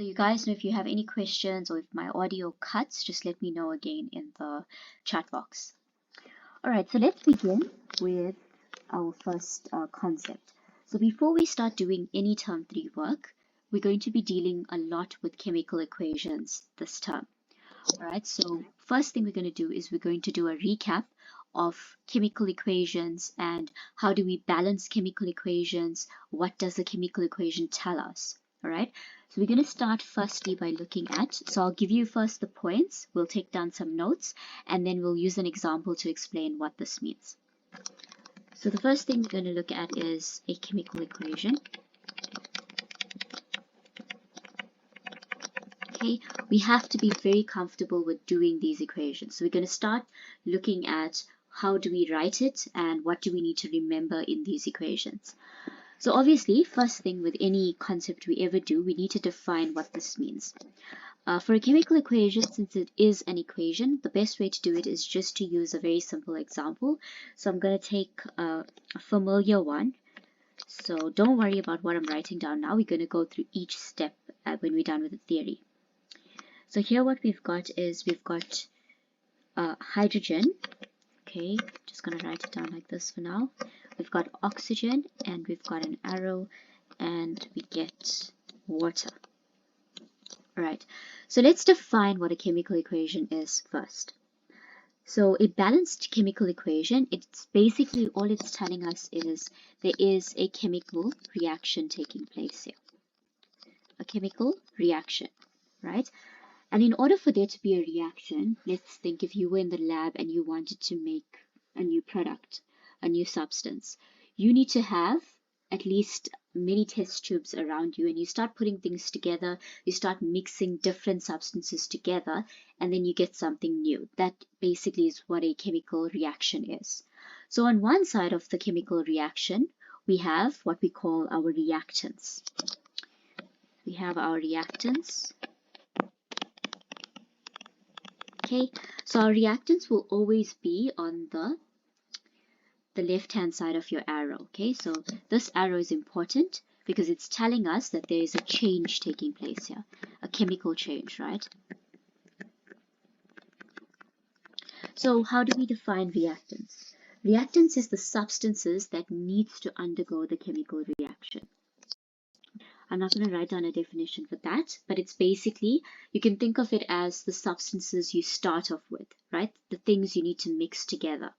So you guys know, if you have any questions or if my audio cuts, just let me know again in the chat box. All right, so let's begin with our first concept. So before we start doing any term 3 work, we're going to be dealing a lot with chemical equations this term. All right, so first thing we're going to do is we're going to do a recap of chemical equations and how do we balance chemical equations, what does a chemical equation tell us. All right, so we're going to start firstly by looking at, so I'll give you first the points, we'll take down some notes, and then we'll use an example to explain what this means. So the first thing we're going to look at is a chemical equation. Okay, we have to be very comfortable with doing these equations. So we're going to start looking at how do we write it and what do we need to remember in these equations. So obviously, first thing with any concept we ever do, we need to define what this means. For a chemical equation, since it is an equation, the best way to do it is just to use a very simple example. So I'm going to take a familiar one. So don't worry about what I'm writing down now. We're going to go through each step when we're done with the theory. So here what we've got is we've got hydrogen. Okay, just going to write it down like this for now. We've got oxygen and we've got an arrow and we get water. All right, so let's define what a chemical equation is first. So a balanced chemical equation, it's basically all it's telling us is there is a chemical reaction taking place here. A chemical reaction, right? And in order for there to be a reaction, let's think if you were in the lab and you wanted to make a new product, a new substance, you need to have at least many test tubes around you, and you start putting things together, you start mixing different substances together, and then you get something new. That basically is what a chemical reaction is. So on one side of the chemical reaction, we have what we call our reactants. We have our reactants. Okay, so our reactants will always be on the left-hand side of your arrow. Okay, so this arrow is important because it's telling us that there is a change taking place here, a chemical change, right? So how do we define reactants? Reactants is the substances that needs to undergo the chemical reaction. I'm not going to write down a definition for that, but it's basically, you can think of it as the substances you start off with, right? The things you need to mix together.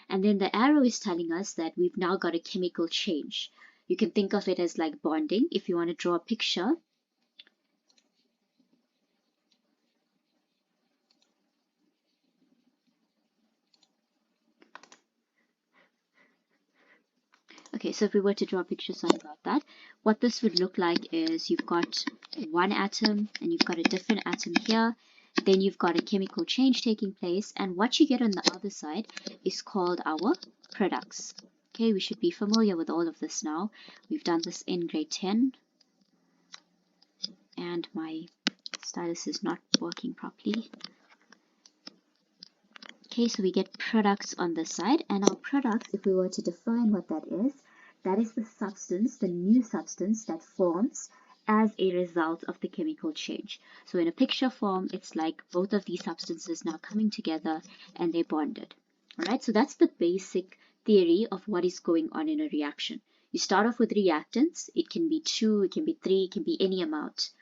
And then the arrow is telling us that we've now got a chemical change. You can think of it as like bonding. If you want to draw a picture, okay, so if we were to draw a picture, sorry about that, what this would look like is you've got one atom and you've got a different atom here. Then you've got a chemical change taking place, and what you get on the other side is called our products. Okay, we should be familiar with all of this now. We've done this in grade 10, and my stylus is not working properly. Okay, so we get products on this side, and our products, if we were to define what that is the substance, the new substance that forms as a result of the chemical change. So in a picture form, it's like both of these substances now coming together and they're bonded. All right, so that's the basic theory of what is going on in a reaction. You start off with reactants. It can be 2, it can be 3, it can be any amount.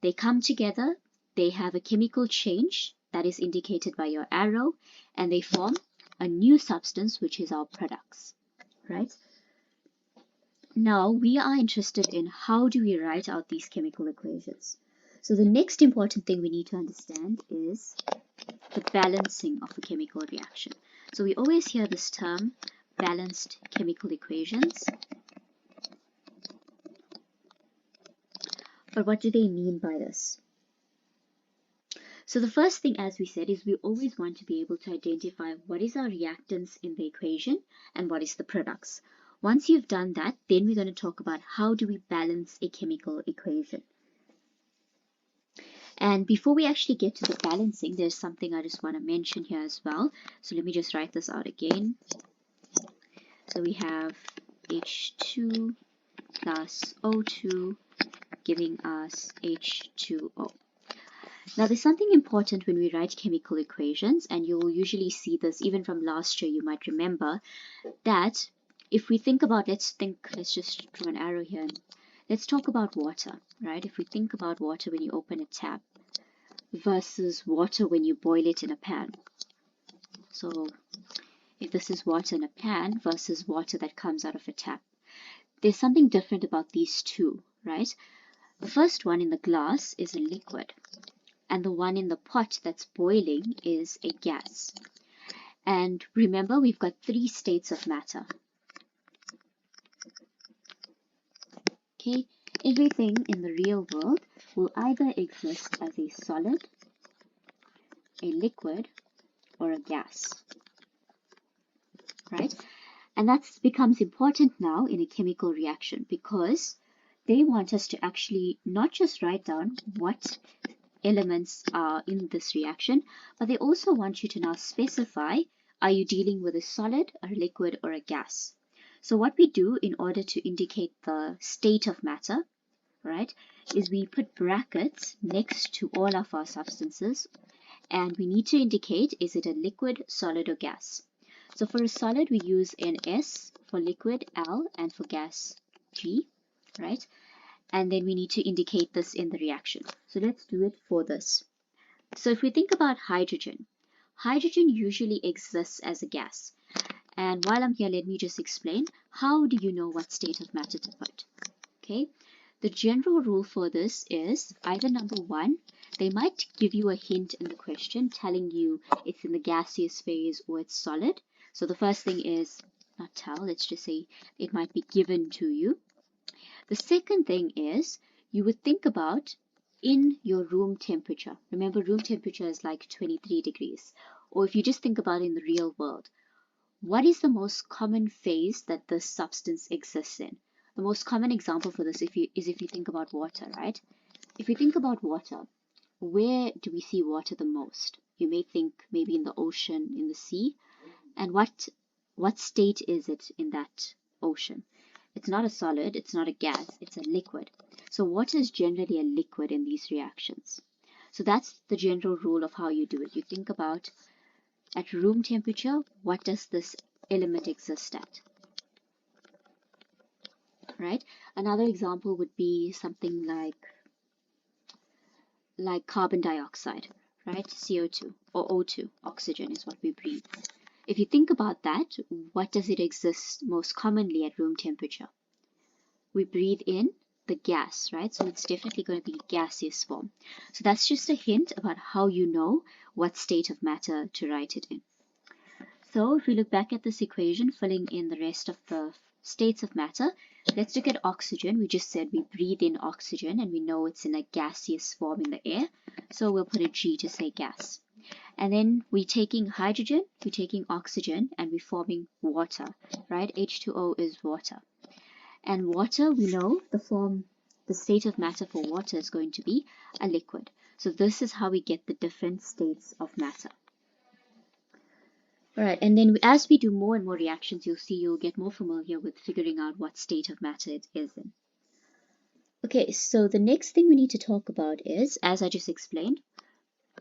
They come together, they have a chemical change that is indicated by your arrow, and they form a new substance, which is our products, right? Now we are interested in how do we write out these chemical equations. So the next important thing we need to understand is the balancing of a chemical reaction. So we always hear this term, balanced chemical equations. But what do they mean by this? So the first thing, as we said, is we always want to be able to identify what is our reactants in the equation and what is the products. Once you've done that, then we're going to talk about how do we balance a chemical equation. And before we actually get to the balancing, there's something I just want to mention here as well. So let me just write this out again. So we have H2 plus O2 giving us H2O. Now, there's something important when we write chemical equations, and you'll usually see this even from last year. You might remember that if we think about, let's just draw an arrow here. Let's talk about water, right? If we think about water when you open a tap versus water when you boil it in a pan. So if this is water in a pan versus water that comes out of a tap, there's something different about these two, right? The first one in the glass is a liquid, and the one in the pot that's boiling is a gas. And remember, we've got 3 states of matter. Okay, everything in the real world will either exist as a solid, a liquid, or a gas, right? And that becomes important now in a chemical reaction because they want us to actually not just write down what elements are in this reaction, but they also want you to now specify, are you dealing with a solid, a liquid, or a gas? So what we do in order to indicate the state of matter, right, is we put brackets next to all of our substances, and we need to indicate, is it a liquid, solid, or gas? So for a solid, we use an S, for liquid, L, and for gas, G, right? And then we need to indicate this in the reaction. So let's do it for this. So if we think about hydrogen, hydrogen usually exists as a gas. And while I'm here, let me just explain, how do you know what state of matter to put? Okay, the general rule for this is either number 1, they might give you a hint in the question telling you it's in the gaseous phase or it's solid. So the first thing is, not tell, let's just say it might be given to you. The second thing is you would think about in your room temperature. Remember, room temperature is like 23 degrees. Or if you just think about it in the real world, what is the most common phase that this substance exists in? The most common example for this is if you think about water, right? If we think about water, where do we see water the most? You may think maybe in the ocean, in the sea. And what state is it in that ocean? It's not a solid, it's not a gas, it's a liquid. So water is generally a liquid in these reactions. So that's the general rule of how you do it. You think about at room temperature, what does this element exist at? Right? Another example would be something like carbon dioxide, right? CO2 or O2, oxygen is what we breathe. If you think about that, what does it exist most commonly at room temperature? We breathe in the gas, right? So it's definitely going to be gaseous form. So that's just a hint about how you know what state of matter to write it in. So if we look back at this equation, filling in the rest of the states of matter, let's look at oxygen. We just said we breathe in oxygen and we know it's in a gaseous form in the air. So we'll put a G to say gas. And then we're taking hydrogen, we're taking oxygen, and we're forming water, right? H2O is water. And water, we know the state of matter for water is going to be a liquid. So this is how we get the different states of matter. All right, and then as we do more and more reactions, you'll get more familiar with figuring out what state of matter it is in. Okay, so the next thing we need to talk about is, as I just explained,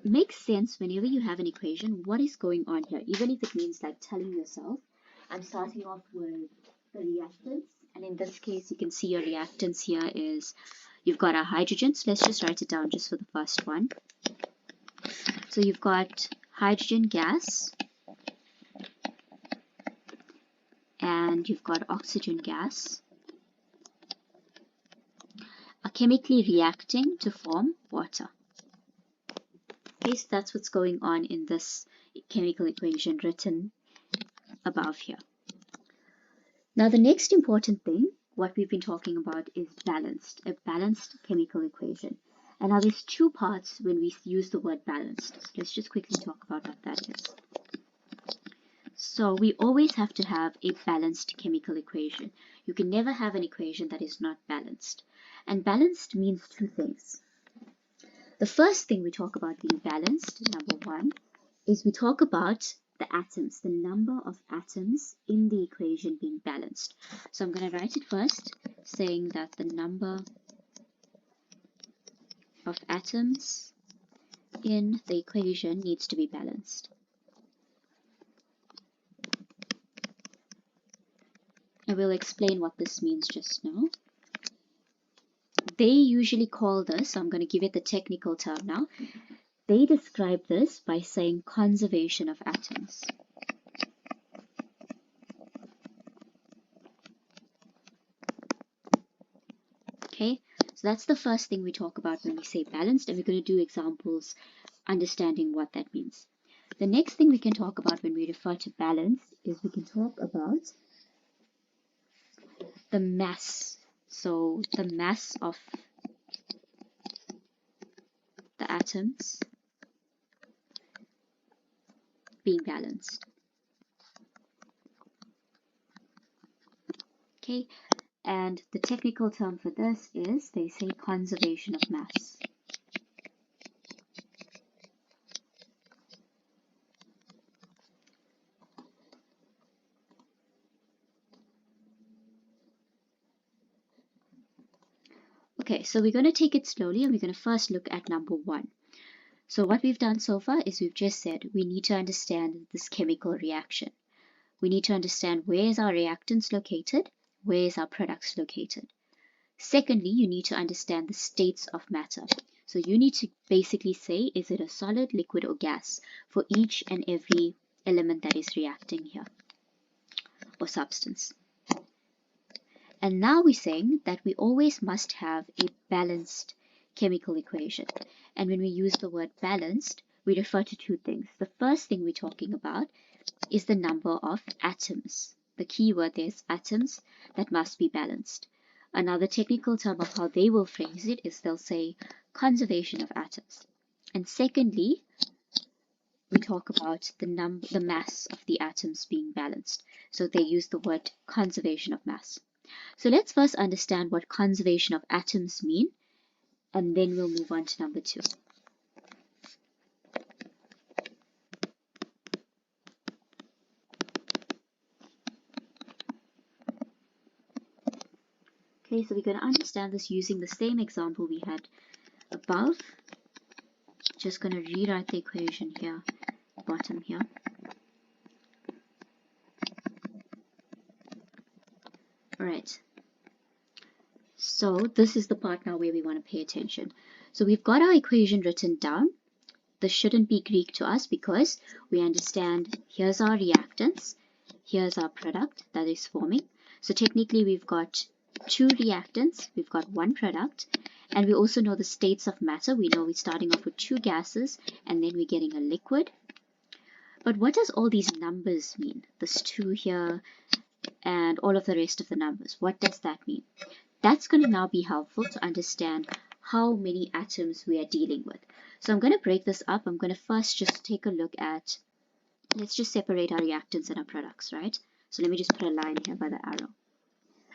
makes sense whenever you have an equation, what is going on here, even if it means like telling yourself, I'm starting off with the reactants, and in this case, you can see your reactants here is, you've got our hydrogens. Let's just write it down just for the first one. So you've got hydrogen gas, and you've got oxygen gas, are chemically reacting to form water. Okay, so that's what's going on in this chemical equation written above here. Now the next important thing, what we've been talking about, is a balanced chemical equation. And now there's 2 parts when we use the word balanced. So let's just quickly talk about what that is. So we always have to have a balanced chemical equation. You can never have an equation that is not balanced. And balanced means 2 things. The first thing we talk about being balanced, number 1, is we talk about the atoms, the number of atoms in the equation being balanced. So I'm going to write it first, saying that the number of atoms in the equation needs to be balanced. I will explain what this means just now. They usually call this, so I'm going to give it the technical term now. They describe this by saying conservation of atoms. Okay, so that's the first thing we talk about when we say balanced, and we're going to do examples understanding what that means. The next thing we can talk about when we refer to balanced is we can talk about the mass. So the mass of the atoms being balanced. Okay, and the technical term for this is, they say, conservation of mass. Okay, so we're going to take it slowly and we're going to first look at number 1. So what we've done so far is we've just said we need to understand this chemical reaction. We need to understand where is our reactants located, where is our products located. Secondly, you need to understand the states of matter. So you need to basically say, is it a solid, liquid, or gas for each and every element that is reacting here, or substance. And now we're saying that we always must have a balanced chemical equation. And when we use the word balanced, we refer to two things. The first thing we're talking about is the number of atoms. The key word there is atoms that must be balanced. Another technical term of how they will phrase it is they'll say conservation of atoms. And secondly, we talk about the mass of the atoms being balanced. So they use the word conservation of mass. So let's first understand what conservation of atoms mean, and then we'll move on to number 2. Okay, so we're going to understand this using the same example we had above. Just going to rewrite the equation here, bottom here. Alright, so this is the part now where we want to pay attention. So we've got our equation written down. This shouldn't be Greek to us because we understand here's our reactants, here's our product that is forming. So technically we've got 2 reactants, we've got 1 product, and we also know the states of matter. We know we're starting off with 2 gases and then we're getting a liquid. But what does all these numbers mean? This 2 here and all of the rest of the numbers. What does that mean? That's going to now be helpful to understand how many atoms we are dealing with. So I'm going to break this up. I'm going to first just take a look at, let's just separate our reactants and our products, right? So let me just put a line here by the arrow.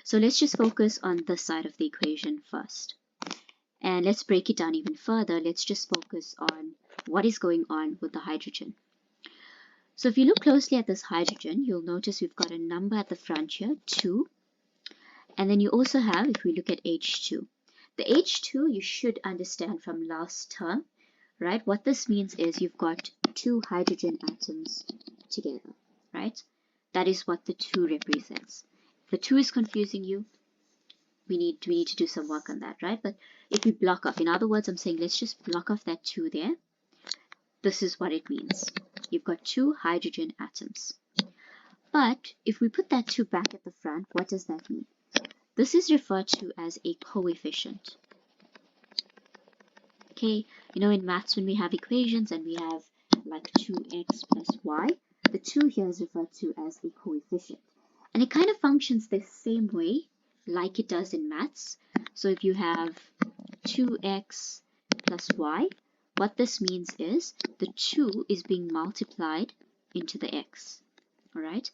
So let's just focus on this side of the equation first. And let's break it down even further. Let's just focus on what is going on with the hydrogen. So if you look closely at this hydrogen, you'll notice we've got a number at the front here, 2. And then you also have, if we look at H2. The H2 you should understand from last term, right? What this means is you've got 2 hydrogen atoms together, right? That is what the 2 represents. If the 2 is confusing you, we need to do some work on that, right? But if we block off, in other words, I'm saying let's just block off that 2 there. This is what it means. You've got 2 hydrogen atoms. But if we put that 2 back at the front, what does that mean? This is referred to as a coefficient. Okay, you know in maths when we have equations and we have like 2x plus y, the 2 here is referred to as a coefficient. And it kind of functions the same way like it does in maths. So if you have 2x plus y, what this means is the 2 is being multiplied into the x. Alright?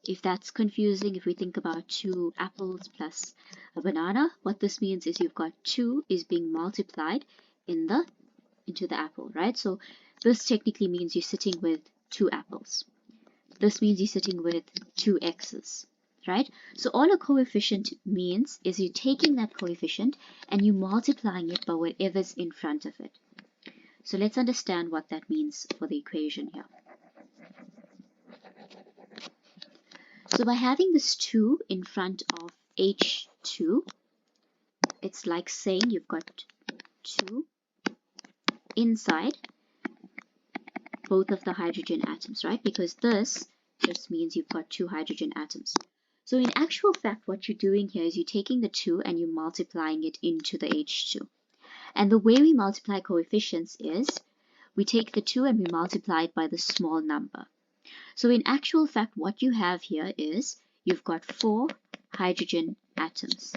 If that's confusing, if we think about 2 apples plus a banana, what this means is you've got 2 is being multiplied into the apple, right? So this technically means you're sitting with 2 apples. This means you're sitting with 2 x's, right? So all a coefficient means is you're taking that coefficient and you multiplying it by whatever's in front of it. So let's understand what that means for the equation here. So by having this 2 in front of H2, it's like saying you've got 2 inside both of the hydrogen atoms, right? Because this just means you've got 2 hydrogen atoms. So in actual fact, what you're doing here is you're taking the 2 and you're multiplying it into the H2. And the way we multiply coefficients is we take the 2 and we multiply it by the small number. So in actual fact, what you have here is you've got 4 hydrogen atoms.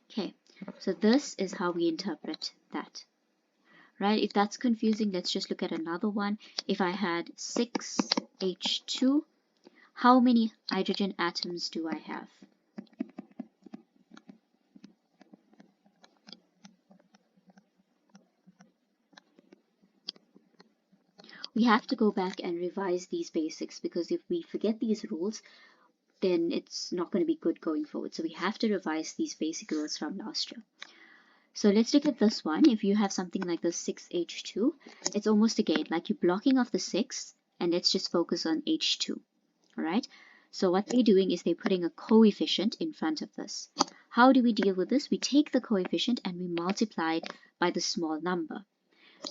Okay, so this is how we interpret that. Right? If that's confusing, let's just look at another one. If I had 6H2, how many hydrogen atoms do I have? We have to go back and revise these basics, because if we forget these rules, then it's not going to be good going forward. So we have to revise these basic rules from last year. So let's look at this one. If you have something like the 6H2, it's almost again like you're blocking off the 6, and let's just focus on H2. All right. So what they're doing is they're putting a coefficient in front of this. How do we deal with this? We take the coefficient and we multiply it by the small number.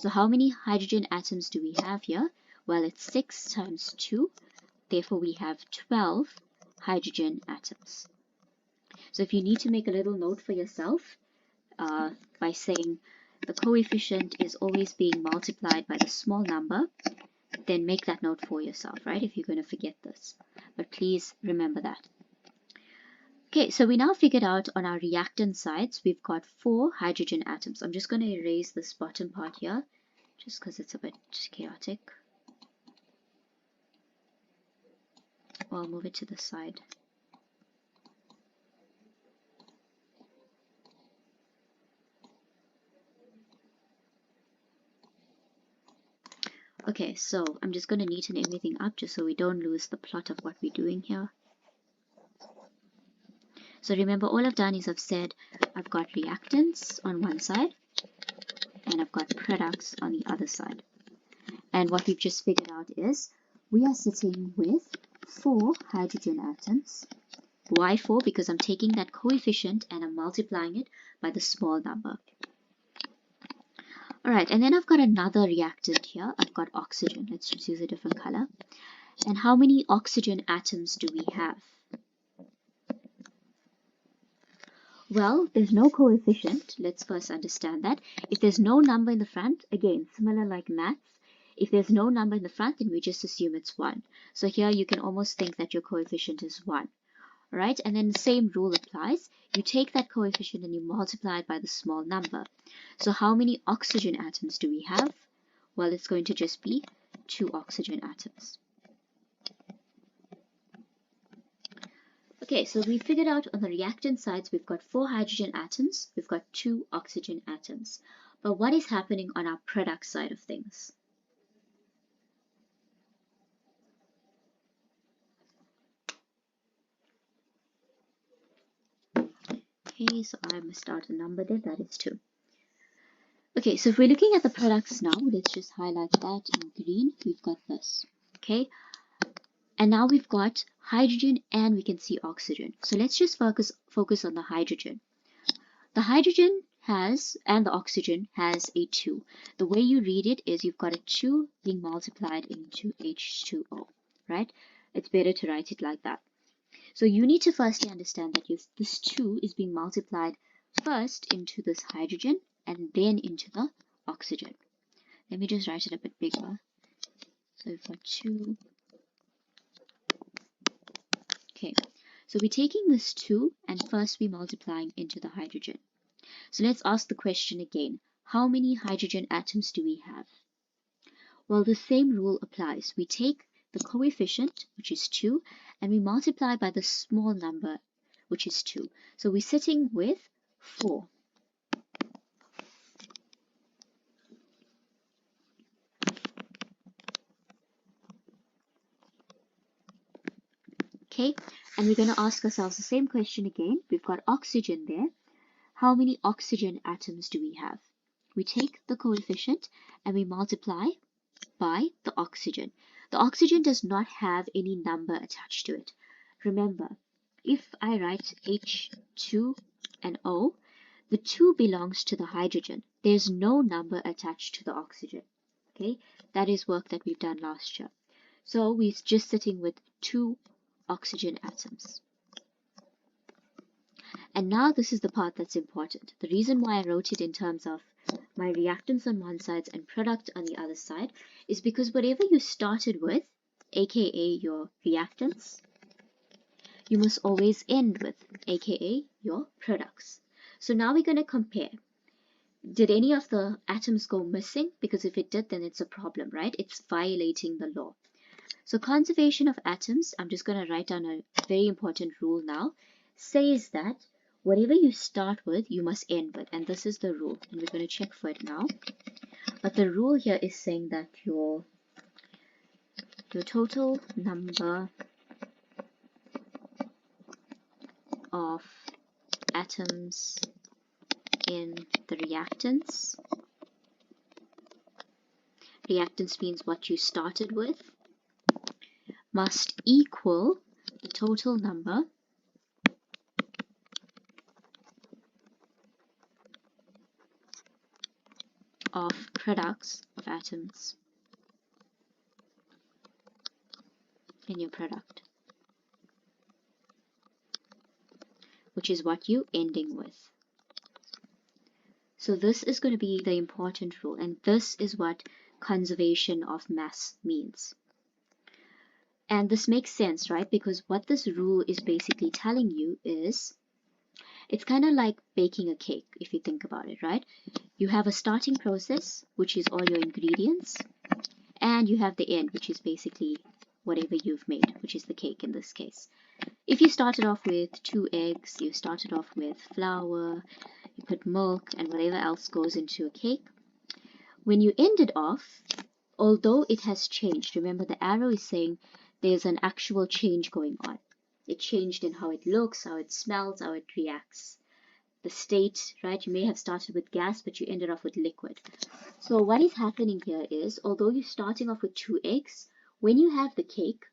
So how many hydrogen atoms do we have here? Well, it's 6 times 2. Therefore, we have 12 hydrogen atoms. So if you need to make a little note for yourself, by saying the coefficient is always being multiplied by the small number, then make that note for yourself, right? If you're going to forget this. But please remember that. Okay, so we now figured out on our reactant sides, we've got 4 hydrogen atoms. I'm just going to erase this bottom part here, just because it's a bit chaotic. Or I'll move it to the side. Okay, so I'm just going to neaten everything up just so we don't lose the plot of what we're doing here. So remember, all I've done is I've said I've got reactants on one side and I've got products on the other side. And what we've just figured out is we are sitting with 4 hydrogen atoms. Why 4? Because I'm taking that coefficient and I'm multiplying it by the small number. Alright, and then I've got another reactant here. I've got oxygen. Let's just use a different color. And how many oxygen atoms do we have? Well, there's no coefficient. Let's first understand that. If there's no number in the front, again, similar like maths, if there's no number in the front, then we just assume it's 1. So here you can almost think that your coefficient is 1. Right? And then the same rule applies. You take that coefficient and you multiply it by the small number. So how many oxygen atoms do we have? Well, it's going to just be 2 oxygen atoms. Okay, so we figured out on the reactant sides, we've got 4 hydrogen atoms, we've got 2 oxygen atoms. But what is happening on our product side of things? Okay, so I missed out a number there, that is 2. Okay, so if we're looking at the products now, let's just highlight that in green. We've got this, okay? And now we've got hydrogen and we can see oxygen. So let's just focus on the hydrogen. The hydrogen has, and the oxygen has a 2. The way you read it is you've got a 2 being multiplied into H2O, right? It's better to write it like that. So you need to firstly understand that this 2 is being multiplied first into this hydrogen and then into the oxygen. Let me just write it a bit bigger. So we've got 2. Okay, so we're taking this 2 and first we're multiplying into the hydrogen. So let's ask the question again. How many hydrogen atoms do we have? Well, the same rule applies. We take the coefficient, which is 2, and we multiply by the small number, which is 2. So we're sitting with 4. Okay, and we're going to ask ourselves the same question again. We've got oxygen there. How many oxygen atoms do we have? We take the coefficient and we multiply by the oxygen. The oxygen does not have any number attached to it. Remember, if I write H2 and O, the 2 belongs to the hydrogen. There's no number attached to the oxygen. Okay, that is work that we've done last year. So we're just sitting with 2 oxygen atoms. And now this is the part that's important. The reason why I wrote it in terms of my reactants on one side and product on the other side is because whatever you started with, aka your reactants, you must always end with, aka your products. So now we're going to compare. Did any of the atoms go missing? Because if it did, then it's a problem, right? It's violating the law. So conservation of atoms, I'm just going to write down a very important rule now, says that whatever you start with, you must end with. And this is the rule. And we're going to check for it now. But the rule here is saying that your total number of atoms in the reactants means what you started with, must equal the total number of products of atoms in your product, which is what you're ending with. So this is going to be the important rule, and this is what conservation of mass means. And this makes sense, right? Because what this rule is basically telling you is, it's kind of like baking a cake, if you think about it, right? You have a starting process, which is all your ingredients, and you have the end, which is basically whatever you've made, which is the cake in this case. If you started off with 2 eggs, you started off with flour, you put milk, and whatever else goes into a cake. When you end it off, although it has changed, remember the arrow is saying there's an actual change going on. It changed in how it looks, how it smells, how it reacts. The state, right? You may have started with gas, but you ended off with liquid. So what is happening here is, although you're starting off with 2 eggs, when you have the cake,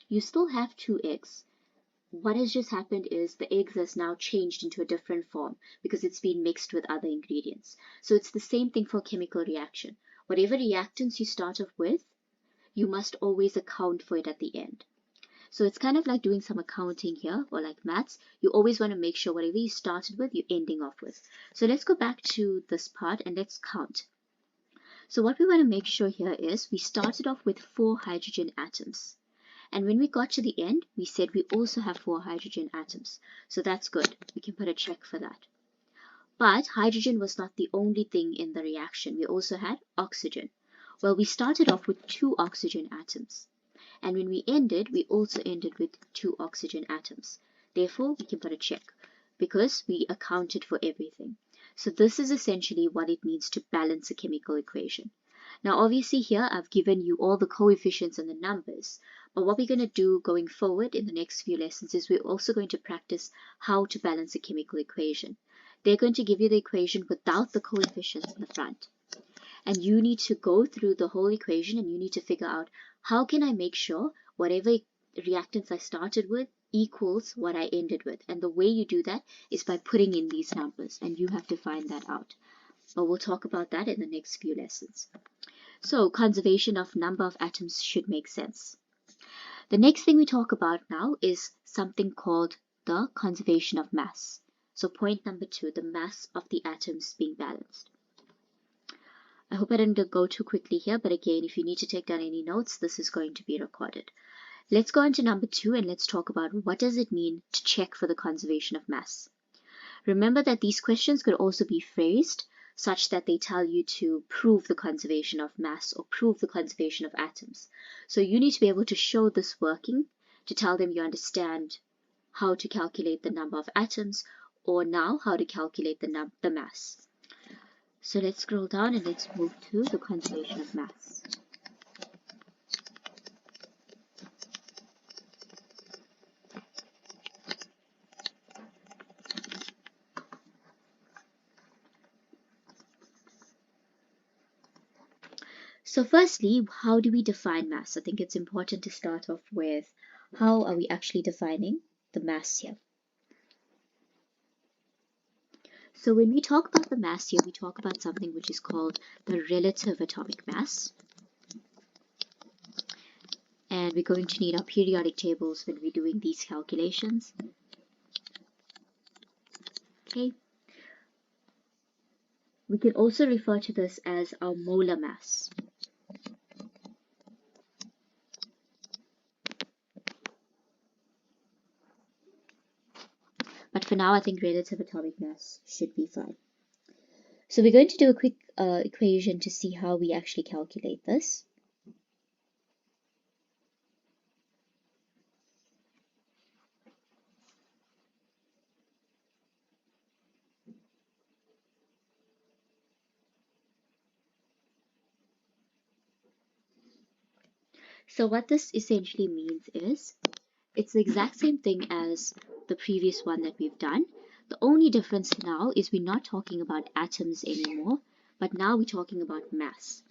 you still have 2 eggs. What has just happened is the eggs has now changed into a different form because it's been mixed with other ingredients. So it's the same thing for chemical reaction. Whatever reactants you start off with, you must always account for it at the end. So it's kind of like doing some accounting here, or like maths. You always want to make sure whatever you started with, you're ending off with. So let's go back to this part and let's count. So what we want to make sure here is we started off with 4 hydrogen atoms. And when we got to the end, we said we also have 4 hydrogen atoms. So that's good. We can put a check for that. But hydrogen was not the only thing in the reaction. We also had oxygen. Well, we started off with 2 oxygen atoms. And when we ended, we also ended with 2 oxygen atoms. Therefore, we can put a check because we accounted for everything. So this is essentially what it means to balance a chemical equation. Now, obviously here, I've given you all the coefficients and the numbers. But what we're going to do going forward in the next few lessons is we're also going to practice how to balance a chemical equation. They're going to give you the equation without the coefficients in the front. And you need to go through the whole equation and you need to figure out how can I make sure whatever reactants I started with equals what I ended with. And the way you do that is by putting in these numbers, and you have to find that out. But we'll talk about that in the next few lessons. So conservation of number of atoms should make sense. The next thing we talk about now is something called the conservation of mass. So point number 2, the mass of the atoms being balanced. I hope I didn't go too quickly here, but again, if you need to take down any notes, this is going to be recorded. Let's go on to number 2 and let's talk about what does it mean to check for the conservation of mass. Remember that these questions could also be phrased such that they tell you to prove the conservation of mass or prove the conservation of atoms. So you need to be able to show this working to tell them you understand how to calculate the number of atoms or now how to calculate the mass. So let's scroll down and let's move to the conservation of mass. So firstly, how do we define mass? I think it's important to start off with how are we actually defining the mass here. So when we talk about the mass here, we talk about something which is called the relative atomic mass. And we're going to need our periodic tables when we're doing these calculations. Okay. We can also refer to this as our molar mass. But for now, I think relative atomic mass should be fine. So we're going to do a quick equation to see how we actually calculate this. So what this essentially means is it's the exact same thing as the previous one that we've done. The only difference now is we're not talking about atoms anymore, but now we're talking about mass.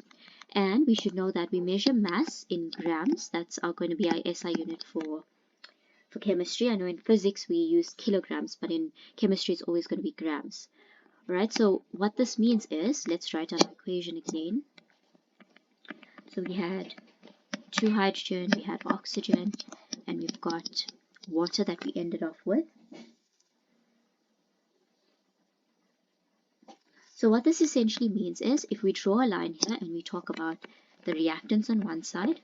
And we should know that we measure mass in grams. That's going to be our SI unit for chemistry. I know in physics we use kilograms, but in chemistry it's always going to be grams. Alright, so what this means is, let's write our equation again. So we had 2 hydrogen, we had oxygen, and we've got water that we ended off with. So what this essentially means is if we draw a line here and we talk about the reactants on one side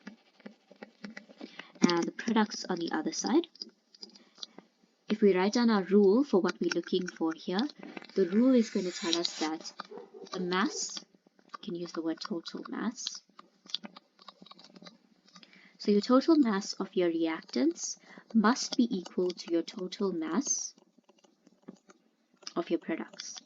and the products on the other side, if we write down our rule for what we're looking for here, the rule is going to tell us that the mass, you can use the word total mass. So your total mass of your reactants must be equal to your total mass of your products.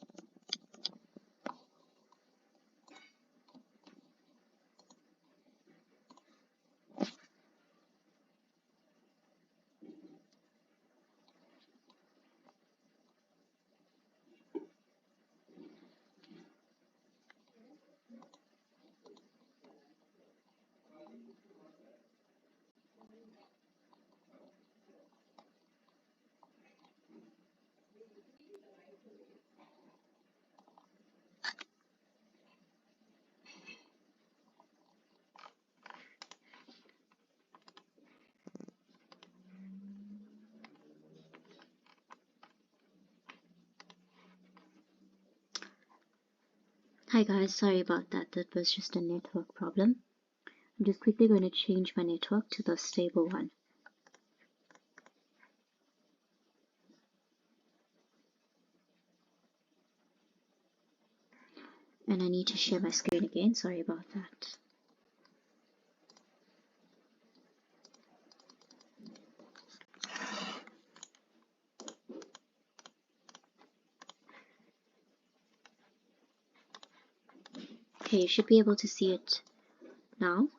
Hi guys, sorry about that. That was just a network problem. I'm just quickly going to change my network to the stable one. And I need to share my screen again. Sorry about that. Okay, you should be able to see it now.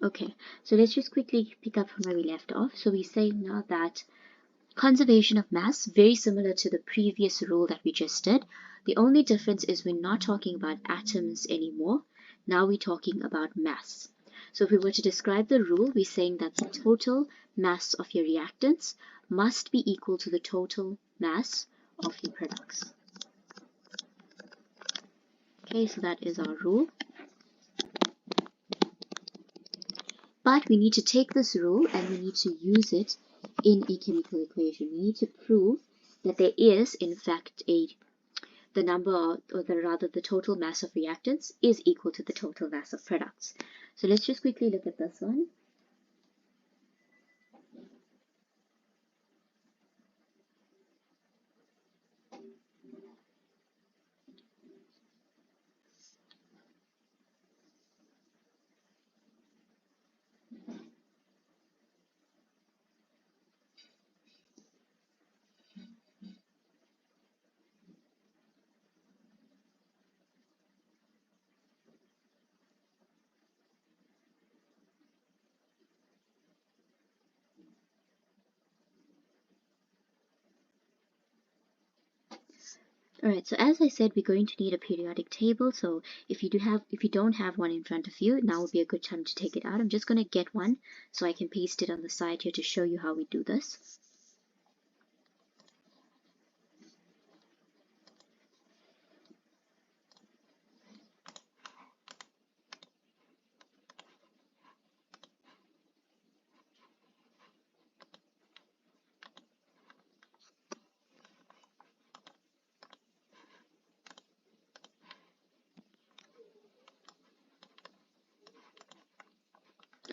Okay, so let's just quickly pick up from where we left off. So we're saying now that conservation of mass, very similar to the previous rule that we just did. The only difference is we're not talking about atoms anymore. Now we're talking about mass. So if we were to describe the rule, we're saying that the total mass of your reactants must be equal to the total mass of your products. Okay, so that is our rule. But we need to take this rule and we need to use it in a chemical equation. We need to prove that there is, in fact, the number, or rather the total mass of reactants is equal to the total mass of products. So let's just quickly look at this one. Alright, so as I said, we're going to need a periodic table. So if you don't have one in front of you, now would be a good time to take it out. I'm just going to get one so I can paste it on the side here to show you how we do this.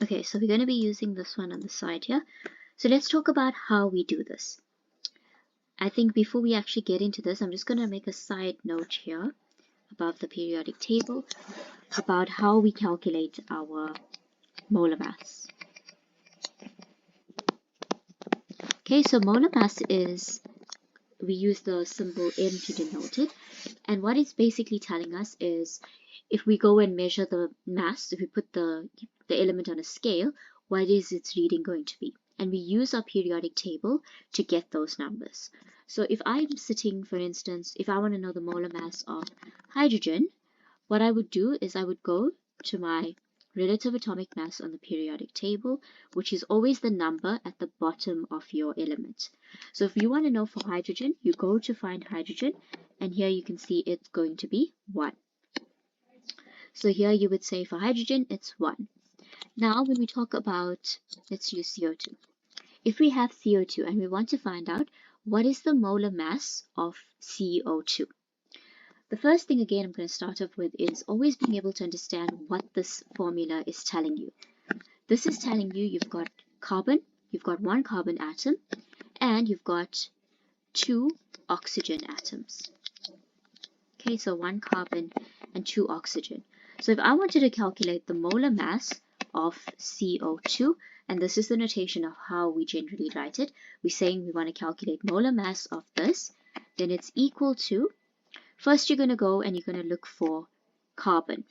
Okay, so we're going to be using this one on the side here. So let's talk about how we do this. I think before we actually get into this, I'm just going to make a side note here above the periodic table about how we calculate our molar mass. Okay, so molar mass is, we use the symbol M to denote it. And what it's basically telling us is if we go and measure the mass, if we put the element on a scale, what is its reading going to be? And we use our periodic table to get those numbers. So if I'm sitting, for instance, if I want to know the molar mass of hydrogen, what I would do is I would go to my relative atomic mass on the periodic table, which is always the number at the bottom of your element. So if you want to know for hydrogen, you go to find hydrogen, and here you can see it's going to be 1. So here you would say for hydrogen, it's 1. Now when we talk about, let's use CO2. If we have CO2 and we want to find out what is the molar mass of CO2, the first thing again I'm going to start off with is always being able to understand what this formula is telling you. This is telling you you've got carbon, you've got 1 carbon atom, and you've got 2 oxygen atoms. Okay, so 1 carbon and 2 oxygen. So if I wanted to calculate the molar mass of CO2, and this is the notation of how we generally write it, we're saying we want to calculate molar mass of this, then it's equal to, first you're going to go and you're going to look for carbon.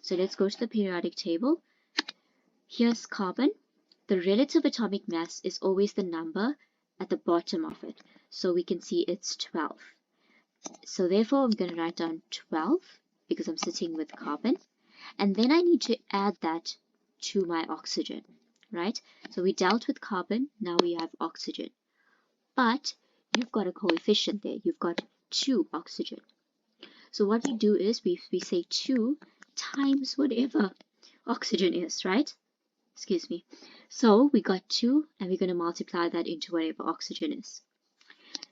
So let's go to the periodic table. Here's carbon. The relative atomic mass is always the number at the bottom of it. So we can see it's 12. So therefore I'm going to write down 12 because I'm sitting with carbon. And then I need to add that to my oxygen, right? So we dealt with carbon, now we have oxygen. But you've got a coefficient there. You've got 2 oxygen. So what we do is we say 2 times whatever oxygen is, right? Excuse me. So we got 2 and we're going to multiply that into whatever oxygen is.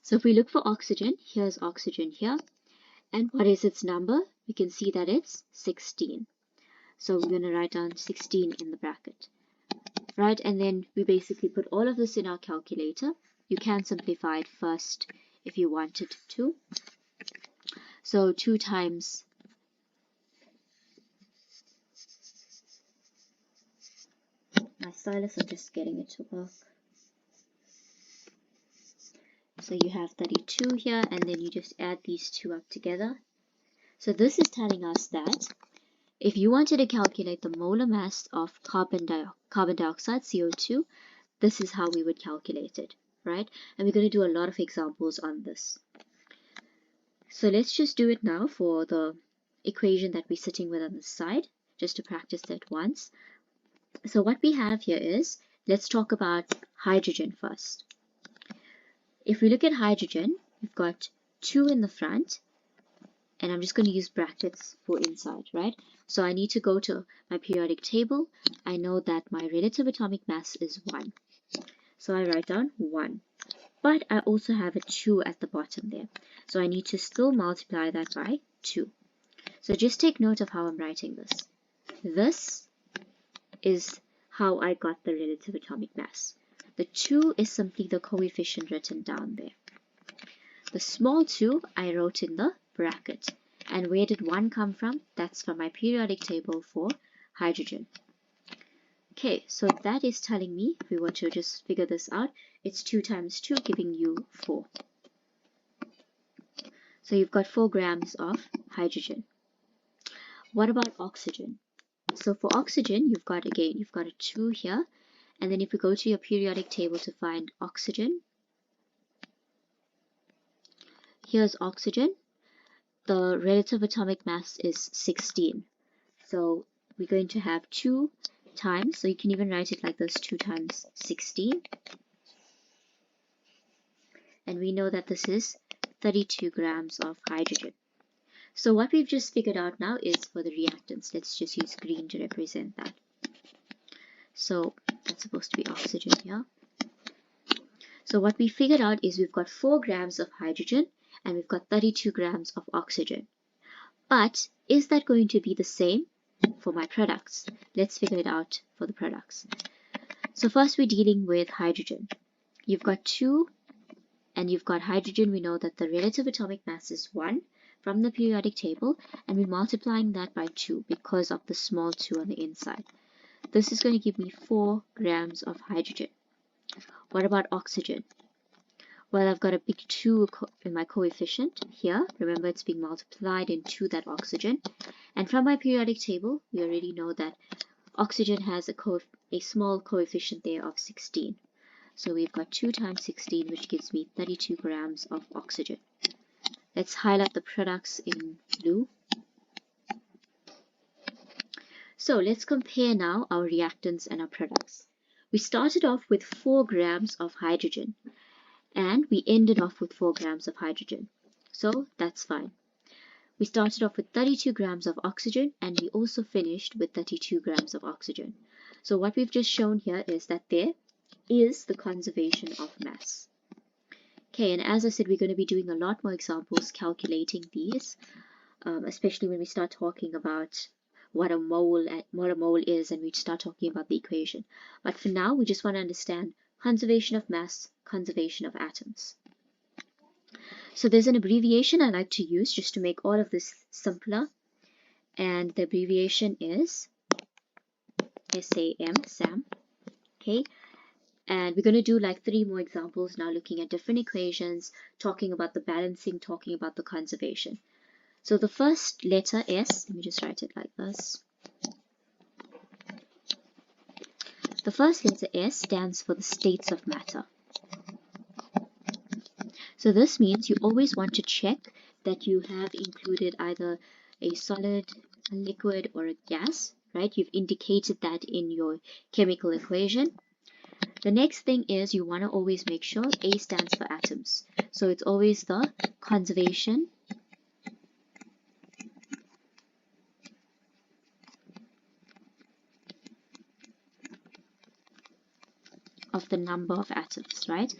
So if we look for oxygen, here's oxygen here. And what is its number? We can see that it's 16. So we're going to write down 16 in the bracket, right? And then we basically put all of this in our calculator. You can simplify it first if you wanted to. So 2 times my stylus, I'm just getting it to work. So you have 32 here, and then you just add these 2 up together. So this is telling us that if you wanted to calculate the molar mass of carbon dioxide, CO2, this is how we would calculate it, right? And we're going to do a lot of examples on this. So let's just do it now for the equation that we're sitting with on the side, just to practice that once. So what we have here is, let's talk about hydrogen first. If we look at hydrogen, we've got 2 in the front, and I'm just going to use brackets for inside, right? So I need to go to my periodic table. I know that my relative atomic mass is 1. So I write down 1. But I also have a 2 at the bottom there. So I need to still multiply that by 2. So just take note of how I'm writing this. This is how I got the relative atomic mass. The 2 is simply the coefficient written down there. The small 2 I wrote in the bracket. And where did 1 come from? That's from my periodic table for hydrogen. Okay, so that is telling me, if we were to just figure this out, it's 2 times 2 giving you 4. So you've got 4 grams of hydrogen. What about oxygen? So for oxygen, you've got a 2 here. And then if we go to your periodic table to find oxygen, here's oxygen. the relative atomic mass is 16. So we're going to have 2 times, so you can even write it like this, 2 times 16. And we know that this is 32 grams of hydrogen. So what we've just figured out now is for the reactants. Let's just use green to represent that. So that's supposed to be oxygen here. So what we figured out is we've got 4 grams of hydrogen and we've got 32 grams of oxygen. But is that going to be the same for my products? Let's figure it out for the products. So first we're dealing with hydrogen. You've got 2 and you've got hydrogen. We know that the relative atomic mass is 1 from the periodic table, and we're multiplying that by 2 because of the small 2 on the inside. This is going to give me 4 grams of hydrogen. What about oxygen? Well, I've got a big 2 in my coefficient here. Remember, it's being multiplied into that oxygen. And from my periodic table, we already know that oxygen has a small coefficient there of 16. So we've got 2 times 16, which gives me 32 grams of oxygen. Let's highlight the products in blue. So let's compare now our reactants and our products. We started off with 4 grams of hydrogen, and we ended off with 4 grams of hydrogen. So that's fine. We started off with 32 grams of oxygen, and we also finished with 32 grams of oxygen. So what we've just shown here is that there is the conservation of mass. Okay, and as I said, we're going to be doing a lot more examples calculating these, especially when we start talking about what a mole is, and we start talking about the equation. But for now, we just want to understand conservation of mass, conservation of atoms. So there's an abbreviation I like to use just to make all of this simpler, and the abbreviation is SAM. Okay, and we're going to do like 3 more examples now, looking at different equations, talking about the balancing, talking about the conservation. So the first letter S, let me just write it like this. The first letter S stands for the states of matter. So this means you always want to check that you have included either a solid, a liquid, or a gas, right? You've indicated that in your chemical equation. The next thing is you want to always make sure A stands for atoms. So it's always the conservation of the number of atoms, right?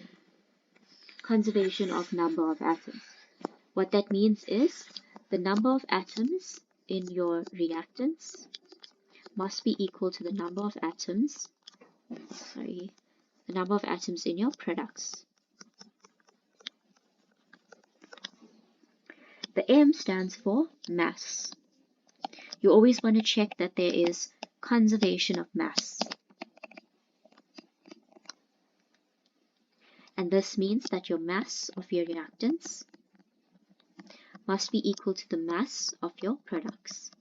Conservation of number of atoms. What that means is the number of atoms in your reactants must be equal to the number of atoms, the number of atoms in your products. The M stands for mass. You always want to check that there is conservation of mass. And this means that your mass of your reactants must be equal to the mass of your products.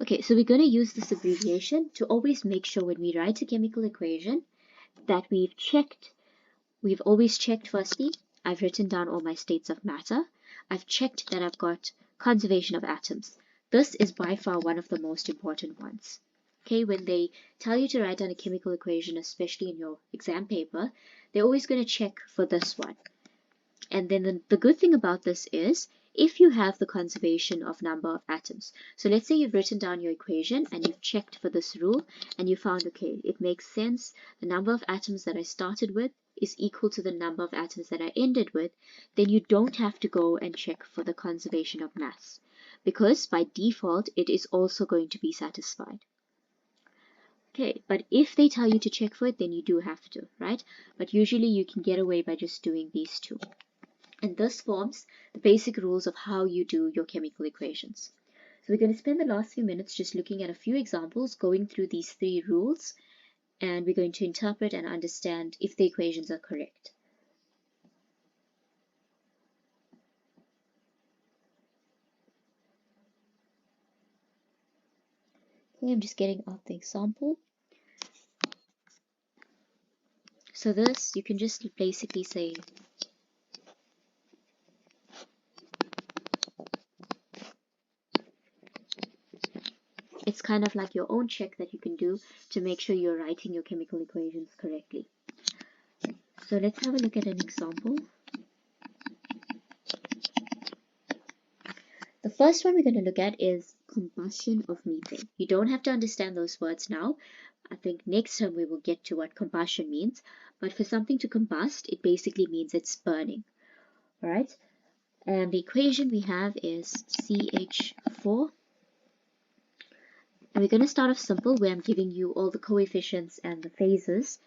Okay, so we're going to use this abbreviation to always make sure when we write a chemical equation that we've always checked firstly, I've written down all my states of matter. I've checked that I've got conservation of atoms. This is by far one of the most important ones. Okay, when they tell you to write down a chemical equation, especially in your exam paper, they're always going to check for this one. And then the good thing about this is if you have the conservation of number of atoms. So let's say you've written down your equation and you've checked for this rule and you found, okay, it makes sense. The number of atoms that I started with is equal to the number of atoms that I ended with, then you don't have to go and check for the conservation of mass, because by default it is also going to be satisfied. Okay, but if they tell you to check for it, then you do have to, right? But usually you can get away by just doing these two. And this forms the basic rules of how you do your chemical equations. So we're going to spend the last few minutes just looking at a few examples, going through these 3 rules, and we're going to interpret and understand if the equations are correct. Okay, I'm just getting out the example. So this, you can just basically say it's kind of like your own check that you can do to make sure you're writing your chemical equations correctly. So let's have a look at an example. The first one we're going to look at is combustion of methane. You don't have to understand those words now. I think next time we will get to what combustion means. But for something to combust, it basically means it's burning. All right? And the equation we have is CH4. And we're going to start off simple, where I'm giving you all the coefficients and the phases.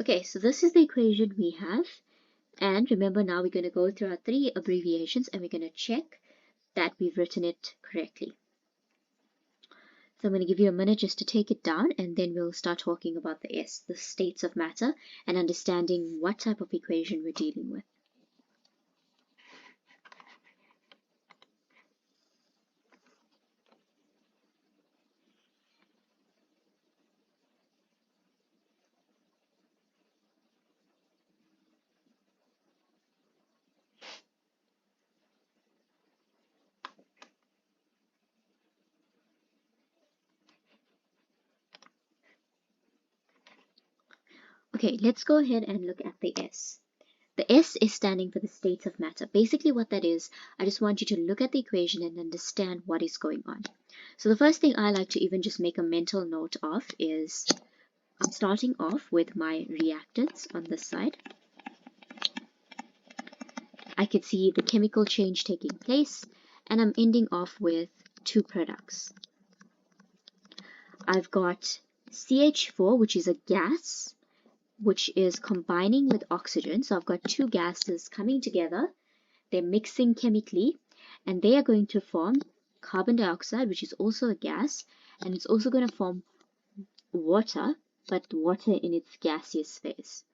Okay, so this is the equation we have. And remember, now we're going to go through our 3 abbreviations and we're going to check that we've written it correctly. So I'm going to give you a minute just to take it down, and then we'll start talking about the S, the states of matter, and understanding what type of equation we're dealing with. Okay, let's go ahead and look at the S. The S is standing for the states of matter. Basically what that is, I just want you to look at the equation and understand what is going on. So the first thing I like to even just make a mental note of is I'm starting off with my reactants on this side. I could see the chemical change taking place, and I'm ending off with 2 products. I've got CH4, which is a gas, which is combining with oxygen. So I've got 2 gases coming together. They're mixing chemically, and they are going to form carbon dioxide, which is also a gas, and it's also going to form water, but water in its gaseous phase.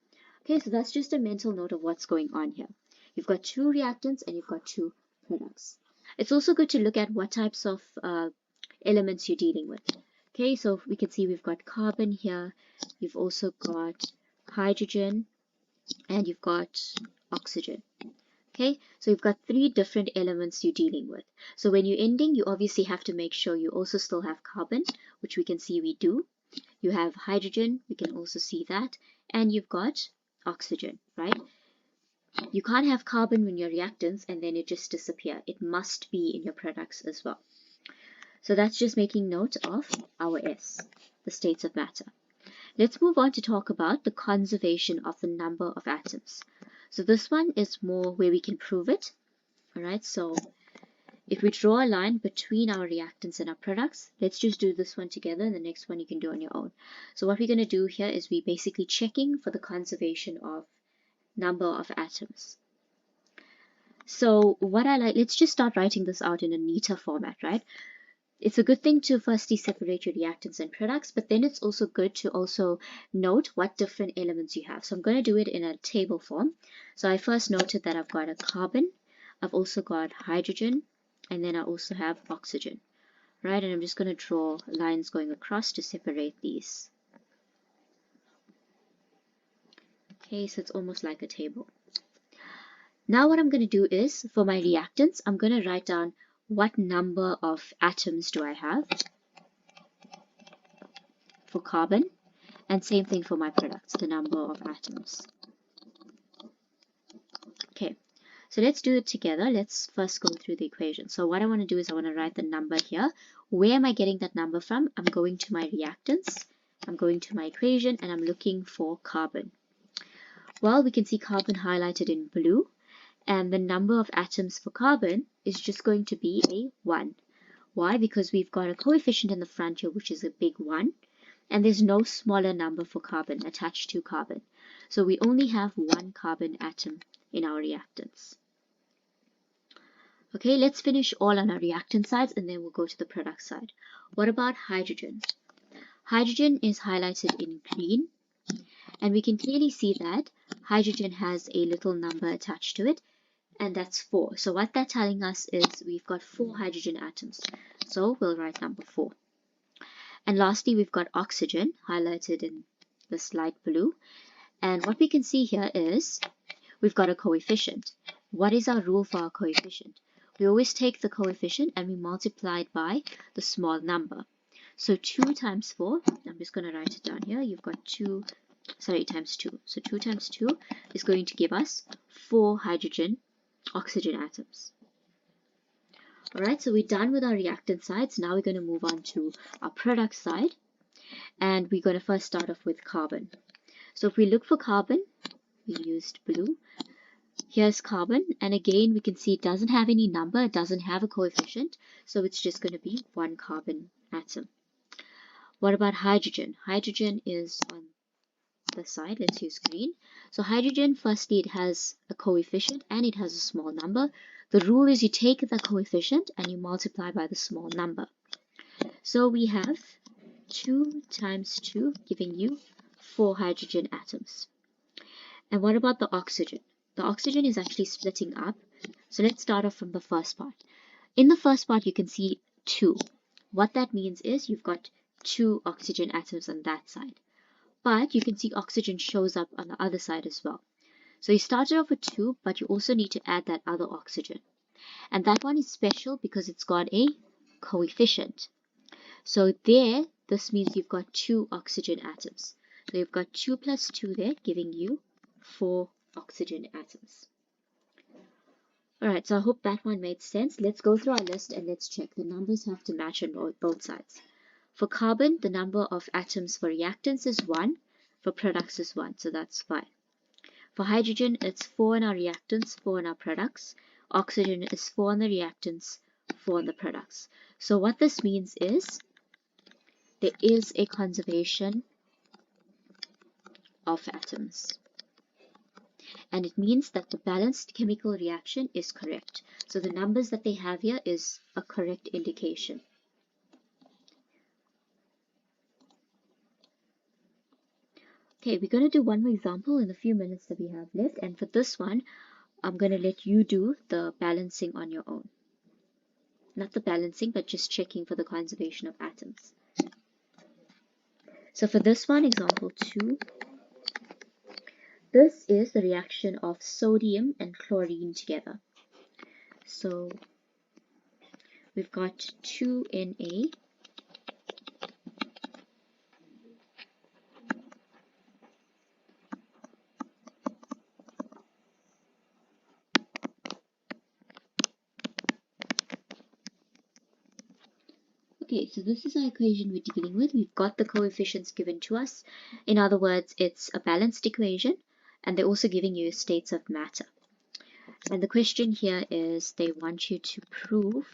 Okay, so that's just a mental note of what's going on here. You've got 2 reactants and you've got 2 products. It's also good to look at what types of elements you're dealing with. Okay, so we can see we've got carbon here, you've also got hydrogen, and you've got oxygen. Okay, so you've got 3 different elements you're dealing with. So when you're ending, you obviously have to make sure you also still have carbon, which we can see we do. You have hydrogen, we can also see that, and you've got oxygen, right? You can't have carbon in your reactants and then it just disappear. It must be in your products as well. So that's just making note of our S, the states of matter. Let's move on to talk about the conservation of the number of atoms. So this one is more where we can prove it. All right, so if we draw a line between our reactants and our products, let's just do this one together, and the next one you can do on your own. So what we're going to do here is we're basically checking for the conservation of number of atoms. So what I like, let's just start writing this out in a neater format, right? It's a good thing to firstly separate your reactants and products, but then it's also good to also note what different elements you have. So I'm going to do it in a table form. So I first noted that I've got a carbon, I've also got hydrogen, and then I also have oxygen, right? And I'm just going to draw lines going across to separate these. Okay, so it's almost like a table. Now what I'm going to do is, for my reactants, I'm going to write down what number of atoms do I have for carbon, and same thing for my products, the number of atoms. Okay, so let's do it together. Let's first go through the equation. So what I want to do is I want to write the number here. Where am I getting that number from? I'm going to my reactants, I'm going to my equation, and I'm looking for carbon. Well, we can see carbon highlighted in blue, and the number of atoms for carbon is just going to be a 1. Why? Because we've got a coefficient in the front here, which is a big 1, and there's no smaller number for carbon attached to carbon. So we only have 1 carbon atom in our reactants. Okay, let's finish all on our reactant sides, and then we'll go to the product side. What about hydrogen? Hydrogen is highlighted in green, and we can clearly see that hydrogen has a little number attached to it. and that's 4. So what that's telling us is we've got 4 hydrogen atoms. So we'll write number 4. And lastly, we've got oxygen highlighted in this light blue. And what we can see here is we've got a coefficient. What is our rule for our coefficient? We always take the coefficient and we multiply it by the small number. So 2 times 4, I'm just going to write it down here. You've got times 2. So 2 times 2 is going to give us 4 oxygen atoms. Alright, so we're done with our reactant sides. Now we're going to move on to our product side. And we're going to first start off with carbon. So if we look for carbon, we used blue. Here's carbon, and again we can see it doesn't have any number, it doesn't have a coefficient, so it's just going to be 1 carbon atom. What about hydrogen? Hydrogen is on the side. Let's use green. So hydrogen, firstly, it has a coefficient and it has a small number. The rule is you take the coefficient and you multiply by the small number. So we have 2 times 2 giving you 4 hydrogen atoms. And what about the oxygen? The oxygen is actually splitting up. So let's start off from the first part. In the first part, you can see 2. What that means is you've got 2 oxygen atoms on that side. But you can see oxygen shows up on the other side as well. So you started off with 2, but you also need to add that other oxygen. And that one is special because it's got a coefficient. So there, this means you've got 2 oxygen atoms. So you've got 2 plus 2 there, giving you 4 oxygen atoms. Alright, so I hope that one made sense. Let's go through our list and let's check. The numbers have to match on both sides. For carbon, the number of atoms for reactants is 1. For products is 1, so that's fine. For hydrogen, it's 4 in our reactants, 4 in our products. Oxygen is 4 in the reactants, 4 in the products. So what this means is there is a conservation of atoms. And it means that the balanced chemical reaction is correct. So the numbers that they have here is a correct indication. Okay, we're going to do one more example in the few minutes that we have left. And for this one, I'm going to let you do the balancing on your own. Not the balancing, but just checking for the conservation of atoms. So for this one, example 2, this is the reaction of sodium and chlorine together. So we've got 2Na. Okay, so this is our equation we're dealing with. We've got the coefficients given to us. In other words, it's a balanced equation, and they're also giving you states of matter. And the question here is they want you to prove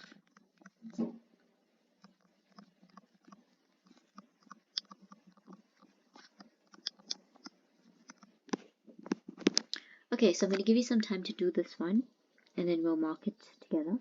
okay, so I'm going to give you some time to do this one, and then we'll mark it together.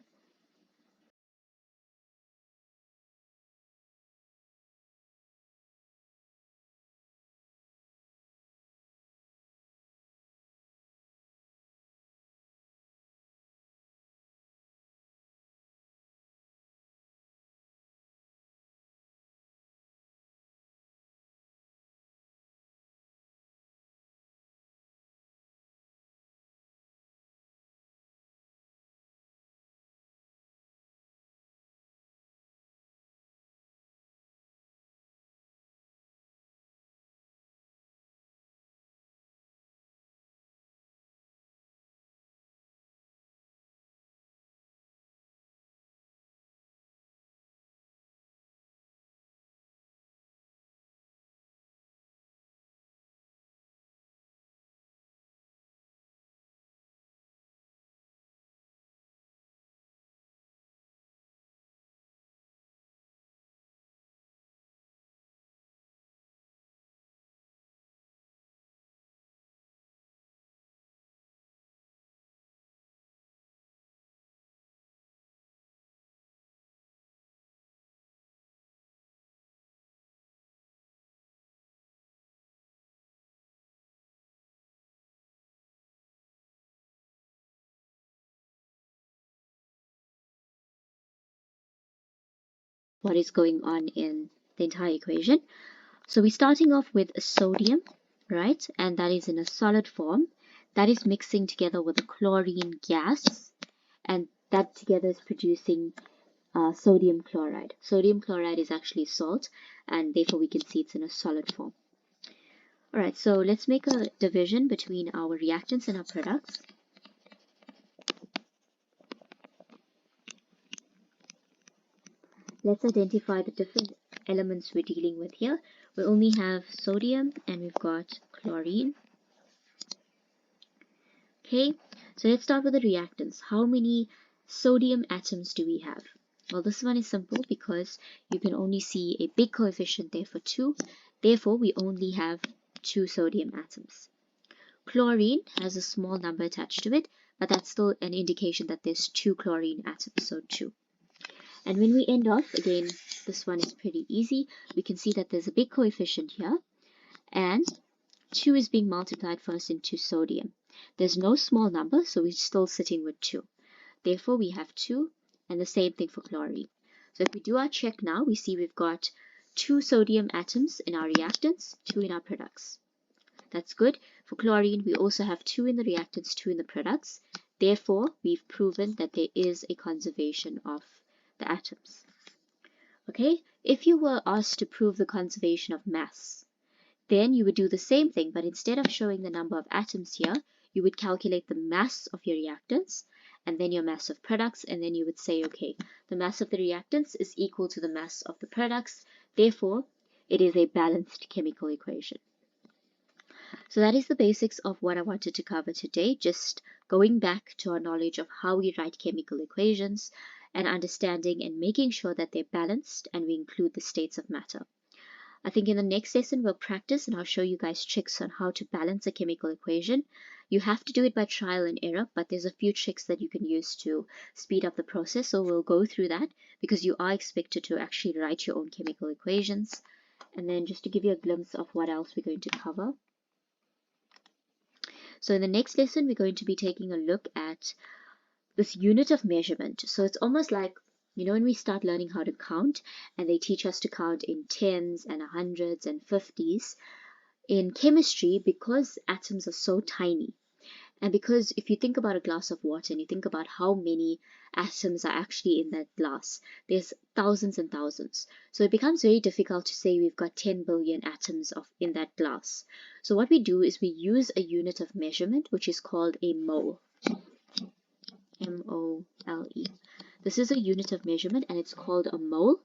what is going on in the entire equation. So we're starting off with a sodium, right? And that is in a solid form. That is mixing together with a chlorine gas, and that together is producing sodium chloride. Sodium chloride is actually salt, and therefore we can see it's in a solid form. Alright, so let's make a division between our reactants and our products. Let's identify the different elements we're dealing with here. We only have sodium and we've got chlorine. Okay, so let's start with the reactants. How many sodium atoms do we have? Well, this one is simple because you can only see a big coefficient there for 2. Therefore, we only have 2 sodium atoms. Chlorine has a small number attached to it, but that's still an indication that there's 2 chlorine atoms, so 2. And when we end off, again, this one is pretty easy. We can see that there's a big coefficient here, and 2 is being multiplied first into sodium. There's no small number, so we're still sitting with 2. Therefore, we have 2, and the same thing for chlorine. So if we do our check now, we see we've got 2 sodium atoms in our reactants, 2 in our products. That's good. For chlorine, we also have 2 in the reactants, 2 in the products. Therefore, we've proven that there is a conservation of the atoms. Okay, if you were asked to prove the conservation of mass, then you would do the same thing, but instead of showing the number of atoms here, you would calculate the mass of your reactants and then your mass of products, and then you would say, okay, the mass of the reactants is equal to the mass of the products, therefore it is a balanced chemical equation. So that is the basics of what I wanted to cover today, just going back to our knowledge of how we write chemical equations and understanding and making sure that they're balanced and we include the states of matter. I think in the next lesson we'll practice and I'll show you guys tricks on how to balance a chemical equation. You have to do it by trial and error, but there's a few tricks that you can use to speed up the process, so we'll go through that because you are expected to actually write your own chemical equations. And then just to give you a glimpse of what else we're going to cover. So in the next lesson we're going to be taking a look at this unit of measurement. So it's almost like, you know, when we start learning how to count and they teach us to count in tens and hundreds and 50s, in chemistry, because atoms are so tiny, and because if you think about a glass of water and you think about how many atoms are actually in that glass, there's thousands and thousands. So it becomes very difficult to say we've got 10 billion atoms in that glass. So what we do is we use a unit of measurement, which is called a mole. M-O-L-E. This is a unit of measurement and it's called a mole.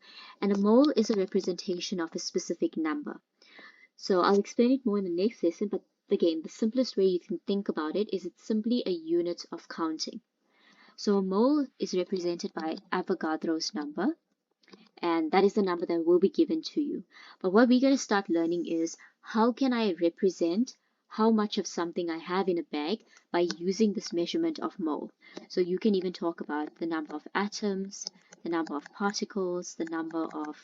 And a mole is a representation of a specific number. So I'll explain it more in the next lesson, but again, the simplest way you can think about it is it's simply a unit of counting. So a mole is represented by Avogadro's number, and that is the number that will be given to you. But what we're going to start learning is how can I represent how much of something I have in a bag by using this measurement of mole. So you can even talk about the number of atoms, the number of particles, the number of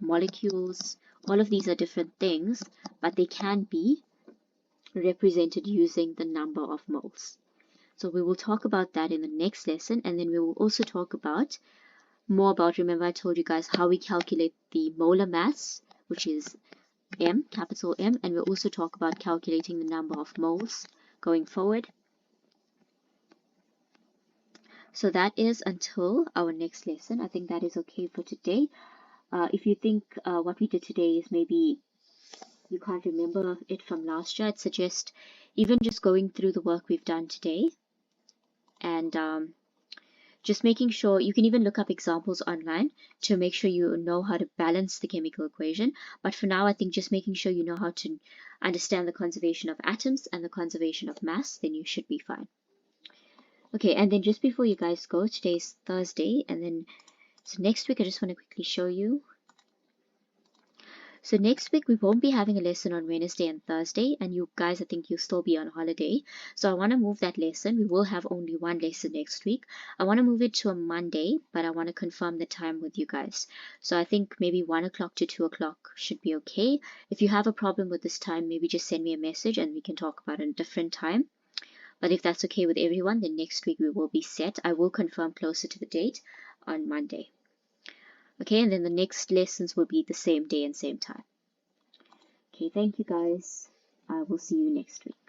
molecules. All of these are different things, but they can be represented using the number of moles. So we will talk about that in the next lesson, and then we will also talk about remember I told you guys how we calculate the molar mass, which is M, capital M, and we'll also talk about calculating the number of moles going forward. So that is until our next lesson. I think that is okay for today. If you think what we did today is maybe you can't remember it from last year, I'd suggest even just going through the work we've done today and just making sure, you can even look up examples online to make sure you know how to balance the chemical equation. But for now, I think just making sure you know how to understand the conservation of atoms and the conservation of mass, then you should be fine. Okay, and then just before you guys go, today's Thursday, and then so next week I just want to quickly show you. So next week we won't be having a lesson on Wednesday and Thursday, and you guys, I think you'll still be on holiday. So I want to move that lesson. We will have only one lesson next week. I want to move it to a Monday, but I want to confirm the time with you guys. So I think maybe 1 o'clock to 2 o'clock should be okay. If you have a problem with this time, maybe just send me a message and we can talk about it at a different time. But if that's okay with everyone, then next week we will be set. I will confirm closer to the date on Monday. Okay, and then the next lessons will be the same day and same time. Okay, thank you guys. I will see you next week.